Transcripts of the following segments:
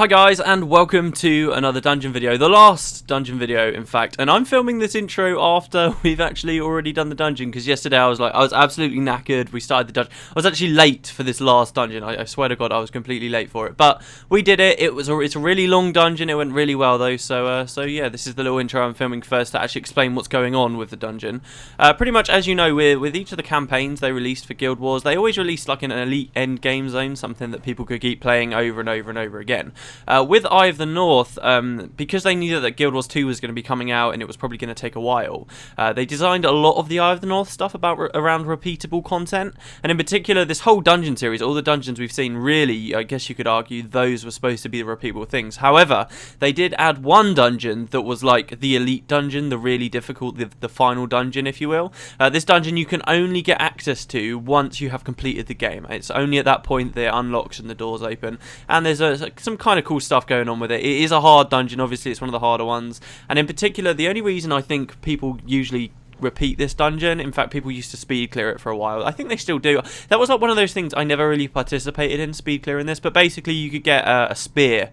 Hi guys, and welcome to another dungeon video, the last dungeon video in fact, and I'm filming this intro after we've actually already done the dungeon, because yesterday I was absolutely knackered. We started the dungeon. I was actually late for this last dungeon. I swear to God I was completely late for it, but we did it. It's a really long dungeon. It went really well though, so yeah, this is the little intro I'm filming first to actually explain what's going on with the dungeon. Pretty much, as you know, with each of the campaigns they released for Guild Wars, they always released like an elite end game zone, something that people could keep playing over and over and over again. With Eye of the North, because they knew that Guild Wars 2 was going to be coming out and it was probably going to take a while, they designed a lot of the Eye of the North stuff around repeatable content, and in particular this whole dungeon series, all the dungeons we've seen, really, I guess you could argue, those were supposed to be the repeatable things. However, they did add one dungeon that was like the elite dungeon, the really difficult, the final dungeon, if you will. This dungeon you can only get access to once you have completed the game. It's only at that point that it unlocks and the doors open, and there's some kind of cool stuff going on with it. It is a hard dungeon, obviously it's one of the harder ones, and in particular the only reason I think people usually repeat this dungeon, in fact people used to speed clear it for a while, I think they still do. That was like one of those things I never really participated in, speed clearing this, but basically you could get a spear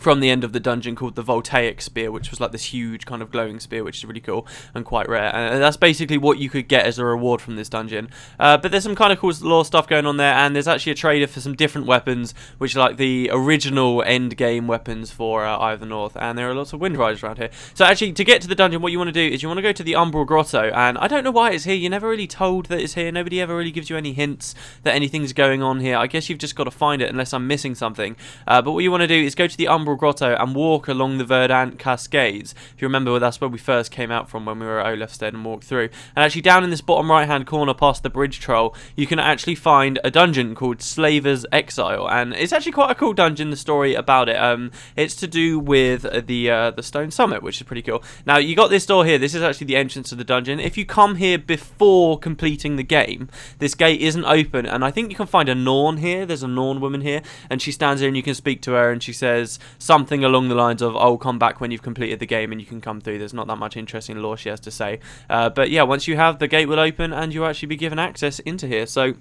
from the end of the dungeon called the Voltaic Spear, which was like this huge kind of glowing spear, which is really cool and quite rare, and that's basically what you could get as a reward from this dungeon. But there's some kind of cool lore stuff going on there, and there's actually a trader for some different weapons, which are like the original end game weapons for Eye of the North, and there are lots of Wind Riders around here. So actually, to get to the dungeon, what you want to do is you want to go to the Umbral Grotto, and I don't know why it's here. You're never really told that it's here. Nobody ever really gives you any hints that anything's going on here. I guess you've just got to find it unless I'm missing something. But what you want to do is go to the Umbral Grotto and walk along the Verdant Cascades. If you remember, that's where we first came out from when we were at Olafstead and walked through. And actually down in this bottom right hand corner past the bridge troll, you can actually find a dungeon called Slaver's Exile, and it's actually quite a cool dungeon, the story about it. It's to do with the Stone Summit, which is pretty cool. Now you got this door here. This is actually the entrance to the dungeon. If you come here before completing the game, this gate isn't open, and I think you can find a Norn here. There's a Norn woman here, and she stands here and you can speak to her, and she says something along the lines of, "I'll come back when you've completed the game," and you can come through. There's not that much interesting lore she has to say, but yeah, once you have, the gate will open and you'll actually be given access into here. So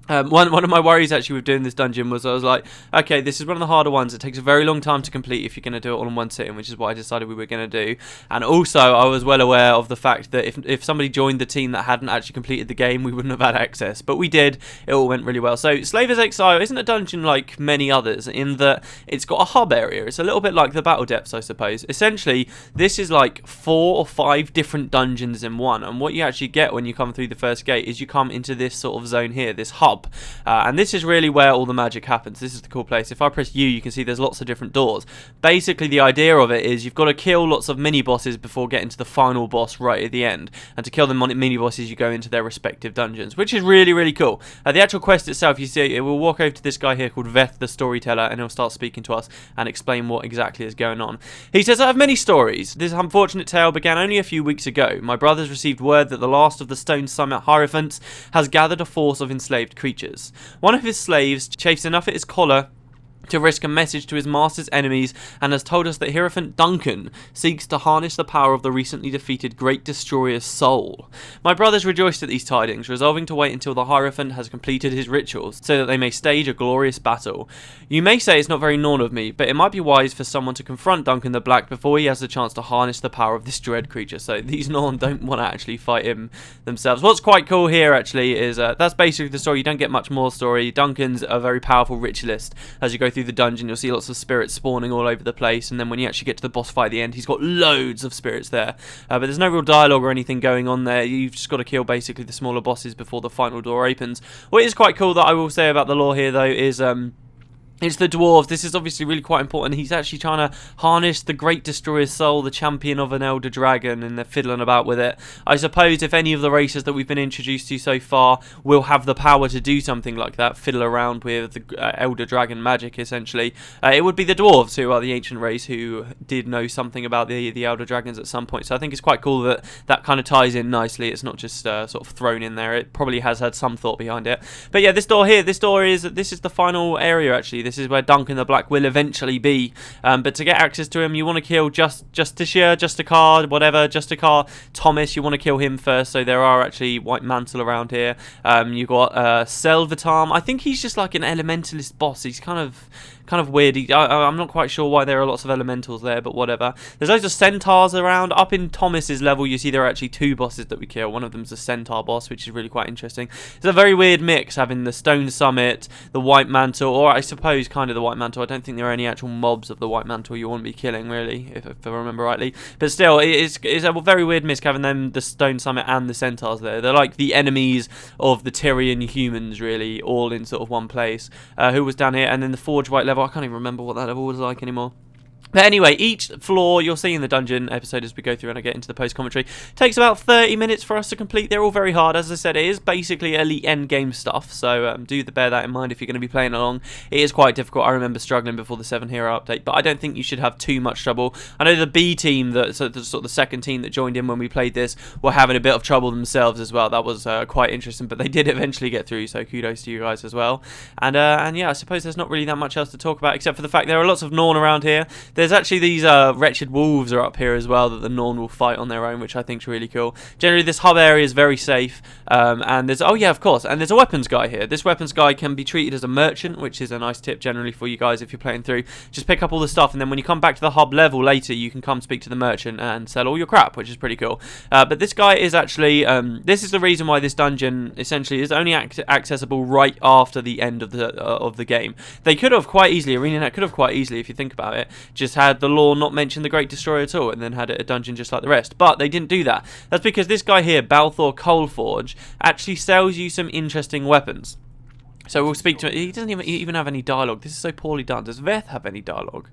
one of my worries actually with doing this dungeon was I was like, okay, this is one of the harder ones. It takes a very long time to complete if you're going to do it all in one sitting, which is what I decided we were going to do. And also, I was well aware of the fact that if somebody joined the team that hadn't actually completed the game, we wouldn't have had access. But we did. It all went really well. So Slaver's Exile isn't a dungeon like many others in that it's got a hub area. It's a little bit like the Battle Depths, I suppose. Essentially, this is like 4 or 5 different dungeons in one. And what you actually get when you come through the first gate is you come into this sort of zone here, this hub. And this is really where all the magic happens. This is the cool place. If I press U, you can see there's lots of different doors. Basically, the idea of it is you've got to kill lots of mini-bosses before getting to the final boss right at the end. And to kill the mini-bosses, you go into their respective dungeons, which is really, really cool. The actual quest itself, you see, it will walk over to this guy here called Veth the Storyteller, and he'll start speaking to us and explain what exactly is going on. He says, "I have many stories. This unfortunate tale began only a few weeks ago. My brothers received word that the last of the Stone Summit Hierophants has gathered a force of enslaved creatures. One of his slaves chafes enough at his collar to risk a message to his master's enemies, and has told us that Hierophant Duncan seeks to harness the power of the recently defeated Great Destroyer's soul. My brothers rejoiced at these tidings, resolving to wait until the Hierophant has completed his rituals, so that they may stage a glorious battle. You may say it's not very Norn of me, but it might be wise for someone to confront Duncan the Black before he has the chance to harness the power of this dread creature." So these Norn don't want to actually fight him themselves. What's quite cool here actually is that's basically the story. You don't get much more story. Duncan's a very powerful ritualist. As you go through the dungeon, you'll see lots of spirits spawning all over the place, and then when you actually get to the boss fight at the end, he's got loads of spirits there, but there's no real dialogue or anything going on there. You've just got to kill basically the smaller bosses before the final door opens. What is quite cool that I will say about the lore here though is it's the dwarves. This is obviously really quite important. He's actually trying to harness the Great Destroyer's soul, the champion of an elder dragon, and they're fiddling about with it. I suppose if any of the races that we've been introduced to so far will have the power to do something like that, fiddle around with the elder dragon magic, essentially, it would be the dwarves, who are the ancient race who did know something about the elder dragons at some point. So I think it's quite cool that that kind of ties in nicely. It's not just sort of thrown in there. It probably has had some thought behind it. But yeah, this door here, this is the final area actually. This is where Duncan the Black will eventually be. But to get access to him, you want to kill Justicar, whatever, Justicar Thomas. You want to kill him first. So there are actually White Mantle around here. You've got Selvatarm. I think he's just like an elementalist boss. He's kind of kind of weird. I'm not quite sure why there are lots of elementals there, but whatever. There's loads of centaurs around. Up in Thomas's level, you see there are actually 2 bosses that we kill. One of them's a centaur boss, which is really quite interesting. It's a very weird mix, having the stone summit, the white mantle, or I suppose kind of the white mantle. I don't think there are any actual mobs of the white mantle you want to be killing, really, if I remember rightly. But still, it's a very weird mix having them, the stone summit and the centaurs there. They're like the enemies of the Tyrian humans, really, all in sort of one place. Who was down here? And then the Forge White level. I can't even remember what that level was like anymore. But anyway, each floor you'll see in the dungeon episode as we go through and I get into the post-commentary takes about 30 minutes for us to complete. They're all very hard. As I said, it is basically elite end game stuff, so do bear that in mind if you're going to be playing along. It is quite difficult. I remember struggling before the 7 Hero update, but I don't think you should have too much trouble. I know the B team, so the sort of the second team that joined in when we played this, were having a bit of trouble themselves as well. That was quite interesting, but they did eventually get through, so kudos to you guys as well. And yeah, I suppose there's not really that much else to talk about except for the fact there are lots of Norn around here. There's actually these wretched wolves are up here as well that the Norn will fight on their own, which I think is really cool. Generally, this hub area is very safe, and there's, oh yeah, of course, and there's a weapons guy here. This weapons guy can be treated as a merchant, which is a nice tip generally for you guys if you're playing through. Just pick up all the stuff, and then when you come back to the hub level later, you can come speak to the merchant and sell all your crap, which is pretty cool. But this guy is actually, this is the reason why this dungeon essentially is only accessible right after the end of the game. They could have quite easily, ArenaNet could have quite easily, if you think about it, just had the lore not mention the Great Destroyer at all, and then had it a dungeon just like the rest. But they didn't do that. That's because this guy here, Balthor Coalforge, actually sells you some interesting weapons. So we'll speak to him. He doesn't even have any dialogue. This is so poorly done. Does Veth have any dialogue?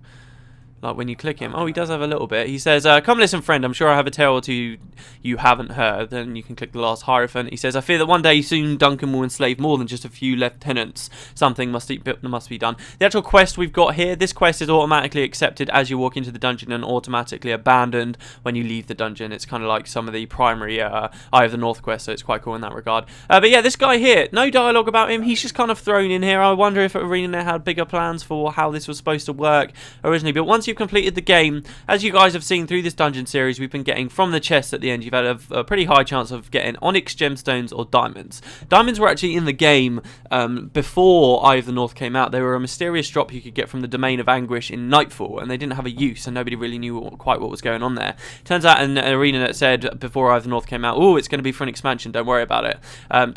Like when you click him. Oh, he does have a little bit. He says, come listen, friend. I'm sure I have a tale or two you haven't heard. Then you can click the last Hierophant. He says, I fear that one day soon Duncan will enslave more than just a few lieutenants. Something must be done. The actual quest we've got here, this quest is automatically accepted as you walk into the dungeon and automatically abandoned when you leave the dungeon. It's kind of like some of the primary Eye of the North quest, so it's quite cool in that regard. But yeah, this guy here, no dialogue about him. He's just kind of thrown in here. I wonder if ArenaNet had bigger plans for how this was supposed to work originally. But once you've completed the game, as you guys have seen through this dungeon series, we've been getting from the chests at the end, you've had a pretty high chance of getting onyx gemstones or diamonds. Diamonds were actually in the game before Eye of the North came out. They were a mysterious drop you could get from the Domain of Anguish in Nightfall, and they didn't have a use, and nobody really knew quite what was going on there. Turns out, and ArenaNet said before Eye of the North came out, oh, it's going to be for an expansion, don't worry about it.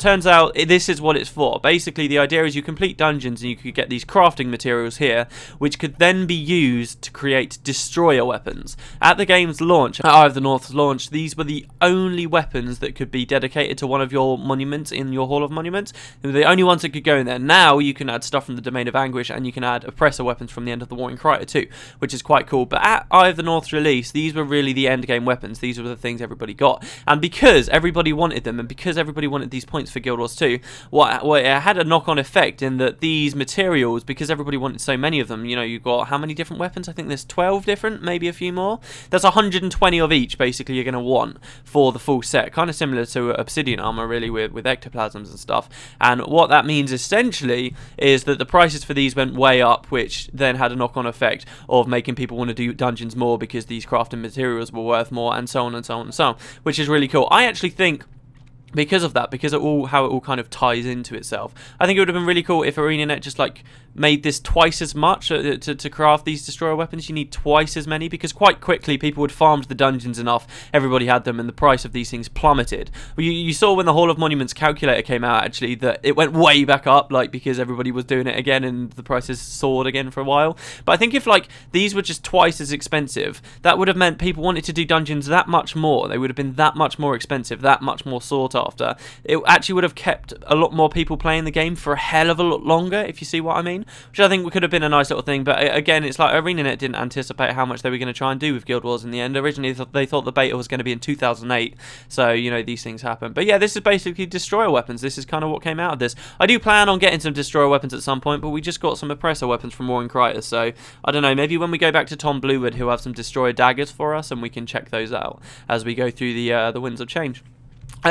Turns out this is what it's for. Basically, the idea is you complete dungeons and you could get these crafting materials here, which could then be used to create destroyer weapons. At the game's launch, at Eye of the North's launch, these were the only weapons that could be dedicated to one of your monuments in your Hall of Monuments. They were the only ones that could go in there. Now you can add stuff from the Domain of Anguish, and you can add oppressor weapons from the End of the Warring Crier too, which is quite cool. But at Eye of the North's release, these were really the end game weapons. These were the things everybody got, and because everybody wanted them, and because everybody wanted these points for Guild Wars 2, it had a knock-on effect in that these materials, because everybody wanted so many of them, you know, you got how many different weapons? I think there's 12 different, maybe a few more. That's 120 of each, basically, you're going to want for the full set. Kind of similar to obsidian armor, really, with ectoplasms and stuff. And what that means, essentially, is that the prices for these went way up, which then had a knock-on effect of making people want to do dungeons more because these crafting materials were worth more, and so on and so on and so on, which is really cool. I actually think, because of that, because how it all kind of ties into itself, I think it would have been really cool if ArenaNet just like made this twice as much to craft these destroyer weapons. You need twice as many, because quite quickly people would farm the dungeons enough, everybody had them, and the price of these things plummeted. You saw when the Hall of Monuments calculator came out, actually, that it went way back up, like because everybody was doing it again and the prices soared again for a while. But I think if like these were just twice as expensive, that would have meant people wanted to do dungeons that much more. They would have been that much more expensive, that much more sought after. It actually would have kept a lot more people playing the game for a hell of a lot longer, if you see what I mean, which I think could have been a nice little thing. But again, it's like ArenaNet didn't anticipate how much they were going to try and do with Guild Wars in the end. Originally they thought the beta was going to be in 2008, so you know, these things happen. But yeah, this is basically destroyer weapons. This is kind of what came out of this. I do plan on getting some destroyer weapons at some point, but we just got some oppressor weapons from Warring Crier, so I don't know, maybe when we go back to Tom Bluewood, he'll have some destroyer daggers for us and we can check those out as we go through the Winds of Change.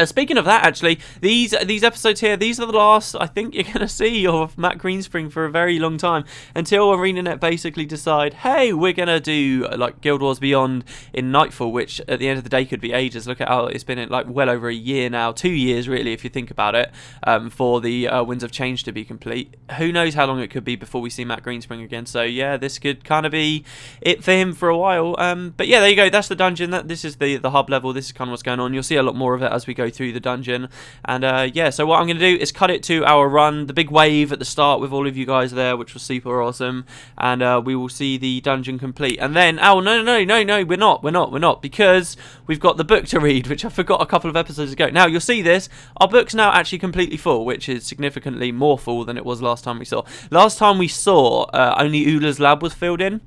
Speaking of that, actually, these episodes here, these are the last I think you're going to see of Matt Greenspring for a very long time, until ArenaNet basically decide, hey, we're going to do like Guild Wars Beyond in Nightfall, which at the end of the day could be ages. Look at how it's been like well over a year now, 2 years really if you think about it, for the Winds of Change to be complete. Who knows how long it could be before we see Matt Greenspring again, so yeah, this could kind of be it for him for a while. But yeah, there you go, that's the dungeon. This is the hub level, this is kind of what's going on. You'll see a lot more of it as we go through the dungeon, and yeah, so what I'm going to do is cut it to our run, the big wave at the start with all of you guys there, which was super awesome, and we will see the dungeon complete, and then oh no, we're not, because we've got the book to read, which I forgot a couple of episodes ago. Now you'll see this, our book's now actually completely full, which is significantly more full than it was last time we saw. Last time we saw only Ula's lab was filled in.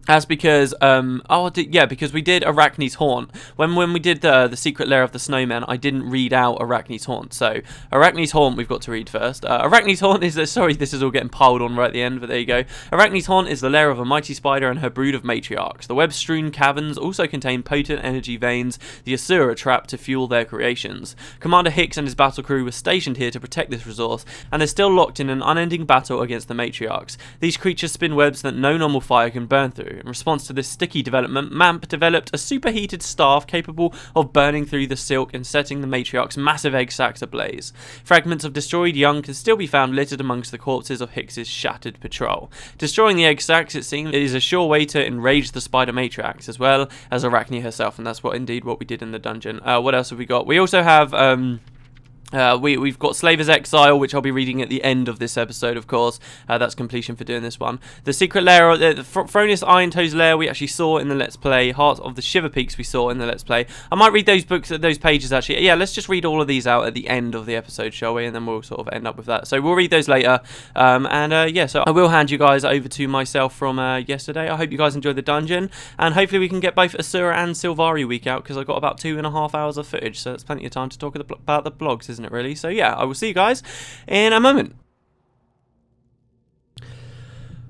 That's because, because we did Arachne's Haunt. When we did the secret lair of the snowman, I didn't read out Arachne's Haunt. So, Arachne's Haunt we've got to read first. Arachne's Haunt is, sorry, this is all getting piled on right at the end, but there you go. Arachne's Haunt is the lair of a mighty spider and her brood of matriarchs. The web-strewn caverns also contain potent energy veins the Asura trapped to fuel their creations. Commander Hicks and his battle crew were stationed here to protect this resource, and are still locked in an unending battle against the matriarchs. These creatures spin webs that no normal fire can burn through. In response to this sticky development, MAMP developed a superheated staff capable of burning through the silk and setting the matriarch's massive egg sacs ablaze. Fragments of destroyed young can still be found littered amongst the corpses of Hicks's shattered patrol. Destroying the egg sacs, it seems, is a sure way to enrage the spider matriarchs, as well as Arachne herself, and that's what we did in the dungeon. What else have we got? We also have we've got Slaver's Exile, which I'll be reading at the end of this episode, of course. That's completion for doing this one. The secret lair, the Fronius Irontoe's lair we actually saw in the Let's Play. Heart of the Shiver Peaks we saw in the Let's Play. I might read those books, those pages actually. Yeah, let's just read all of these out at the end of the episode, shall we? And then we'll sort of end up with that. So we'll read those later. Yeah, so I will hand you guys over to myself from yesterday. I hope you guys enjoyed the dungeon, and hopefully we can get both Asura and Sylvari week out, because I've got about 2.5 hours of footage, so that's plenty of time to talk about the blogs, isn't it really? So yeah, I will see you guys in a moment.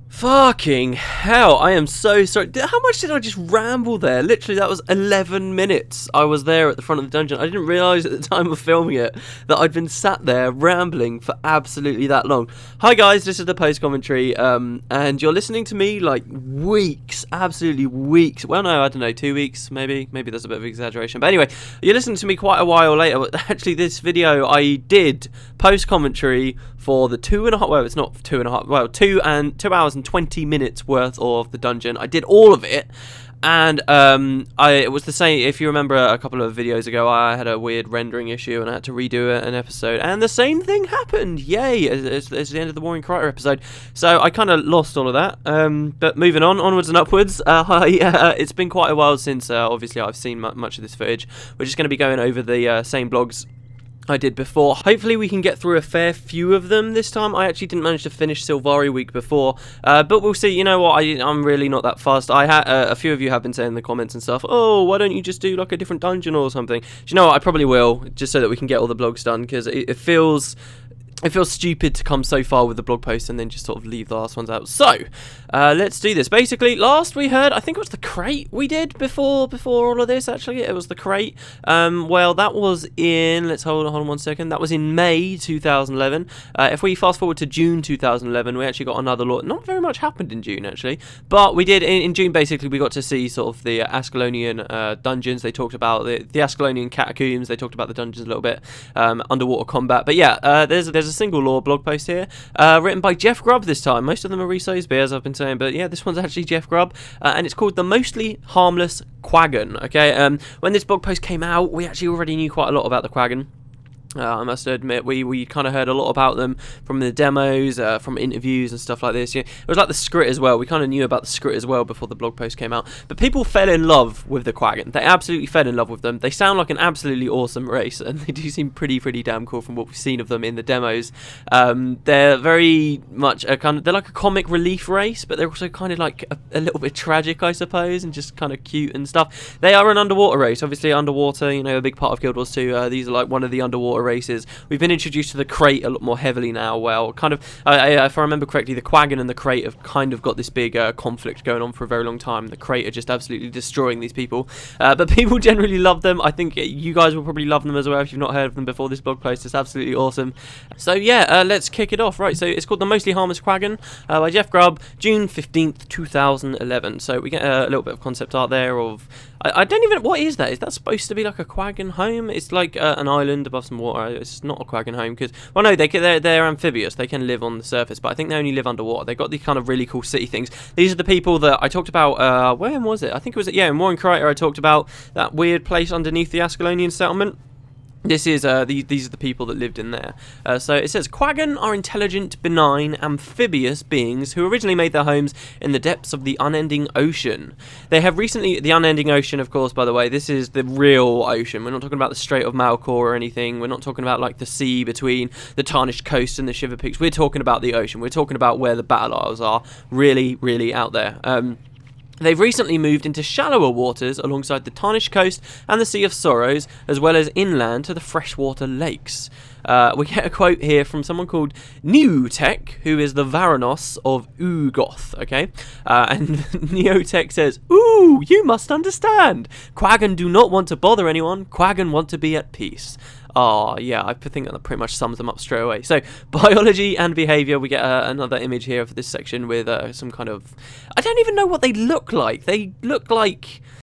Fucking hell, I am so sorry. How much did I just ramble there? Literally, that was 11 minutes I was there at the front of the dungeon. I didn't realise at the time of filming it that I'd been sat there rambling for absolutely that long. Hi guys, this is the post commentary, and you're listening to me like weeks, absolutely weeks. Well, no, I don't know, 2 weeks maybe. Maybe that's a bit of exaggeration. But anyway, you're listening to me quite a while later. But actually, this video I did post commentary for the 2.5. Well, it's not 2.5. Well, 2 hours and 20 minutes worth of the dungeon. I did all of it, and it was the same. If you remember a couple of videos ago, I had a weird rendering issue and I had to redo an episode, and the same thing happened. Yay! It's the end of the Warring Crier episode, so I kind of lost all of that. But moving onwards and upwards. It's been quite a while since obviously I've seen much of this footage. We're just going to be going over the same blogs I did before. Hopefully we can get through a fair few of them this time. I actually didn't manage to finish Sylvari week before, but we'll see. You know what, I'm really not that fast. I had a few of you have been saying in the comments and stuff, oh, why don't you just do like a different dungeon or something? Do you know what, I probably will, just so that we can get all the blogs done, because it feels stupid to come so far with the blog post and then just sort of leave the last ones out. So, let's do this. Basically, last we heard, I think it was the crate we did before all of this, actually. It was the crate. Well, that was in, let's hold on 1 second. That was in May 2011. If we fast forward to June 2011, we actually got another lot. Not very much happened in June, actually. But we did, in June, basically, we got to see sort of the Ascalonian dungeons. They talked about the Ascalonian catacombs. They talked about the dungeons a little bit. Underwater combat. But yeah, there's a single lore blog post here, written by Jeff Grubb this time. Most of them are Reso's as I've been saying, but yeah, this one's actually Jeff Grubb, and it's called The Mostly Harmless Quaggan. Okay, when this blog post came out, we actually already knew quite a lot about the Quaggan. I must admit, we kind of heard a lot about them from the demos, from interviews and stuff like this. Yeah, it was like the Skrit as well. We kind of knew about the Skrit as well before the blog post came out. But people fell in love with the Quaggan. They absolutely fell in love with them. They sound like an absolutely awesome race, and they do seem pretty damn cool from what we've seen of them in the demos. They're very much they're like a comic relief race, but they're also kind of like a little bit tragic, I suppose, and just kind of cute and stuff. They are an underwater race. Obviously, underwater, you know, a big part of Guild Wars 2. These are like one of the underwater water races. We've been introduced to the Crate a lot more heavily now. Well, kind of, if I remember correctly, the Quaggan and the Crate have kind of got this big conflict going on for a very long time. The Crate are just absolutely destroying these people, but people generally love them. I think you guys will probably love them as well if you've not heard of them before this blog post. It's absolutely awesome. So yeah, let's kick it off. Right, so it's called The Mostly Harmless Quaggan by Jeff Grubb, June 15th, 2011. So we get a little bit of concept art there of, I don't even, what is that? Is that supposed to be like a Quaggan home? It's like an island above some water. It's not a Quaggan home because, well, no, they're amphibious. They can live on the surface, but I think they only live underwater. They've got these kind of really cool city things. These are the people that I talked about, when was it? I think it was, yeah, in Warren Crater I talked about that weird place underneath the Ascalonian settlement. This is these are the people that lived in there. So it says, Quaggan are intelligent, benign, amphibious beings who originally made their homes in the depths of the unending ocean. They have recently, the unending ocean, of course, by the way, this is the real ocean. We're not talking about the Strait of Malcor or anything. We're not talking about like the sea between the Tarnished Coast and the Shiver Peaks. We're talking about the ocean. We're talking about where the battle isles are, really, really out there. They've recently moved into shallower waters alongside the Tarnished Coast and the Sea of Sorrows, as well as inland to the freshwater lakes. We get a quote here from someone called Neotech, who is the Varanos of Ugoth, okay? And Neotech says, "Ooh, you must understand. Quaggan do not want to bother anyone. Quaggan want to be at peace." Oh, yeah, I think that pretty much sums them up straight away. So, biology and behaviour, we get another image here for this section with some kind of... I don't even know what they look like. They look like